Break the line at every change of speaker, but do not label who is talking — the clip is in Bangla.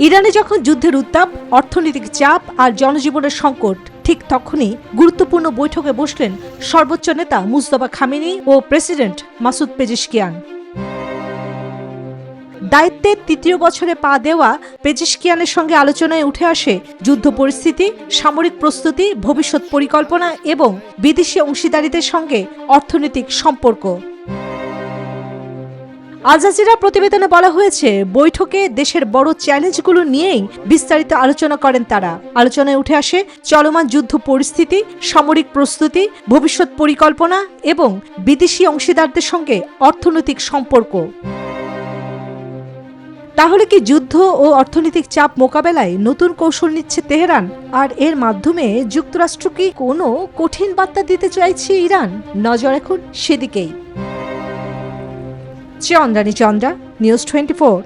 ইরানে যখন যুদ্ধের উত্তাপ, অর্থনৈতিক চাপ আর জনজীবনের সংকট, ঠিক তখনই গুরুত্বপূর্ণ বৈঠকে বসলেন সর্বোচ্চ নেতা মুজতবা খামেনি ও প্রেসিডেন্ট মাসুদ পেজেশকিয়ান। দায়িত্বের তৃতীয় বছরে পা দেওয়া পেজেশকিয়ানের সঙ্গে আলোচনায় উঠে আসে যুদ্ধ পরিস্থিতি, সামরিক প্রস্তুতি, ভবিষ্যৎ পরিকল্পনা এবং বিদেশি অংশীদারিদের সঙ্গে অর্থনৈতিক সম্পর্ক। আল জাজিরা প্রতিবেদনে বলা হয়েছে, বৈঠকে দেশের বড় চ্যালেঞ্জগুলো নিয়েই বিস্তারিত আলোচনা করেন তারা। আলোচনায় উঠে আসে চলমান যুদ্ধ পরিস্থিতি, সামরিক প্রস্তুতি, ভবিষ্যৎ পরিকল্পনা এবং বিদেশি অংশীদারদের সঙ্গে অর্থনৈতিক সম্পর্ক। তাহলে কি যুদ্ধ ও অর্থনৈতিক চাপ মোকাবেলায় নতুন কৌশল নিচ্ছে তেহরান? আর এর মাধ্যমে যুক্তরাষ্ট্র কি কোনো কঠিন বার্তা দিতে চাইছে ইরান? নজর এখন সেদিকেই। চন্দ্রানী চন্দ্রা, নিউজ 24।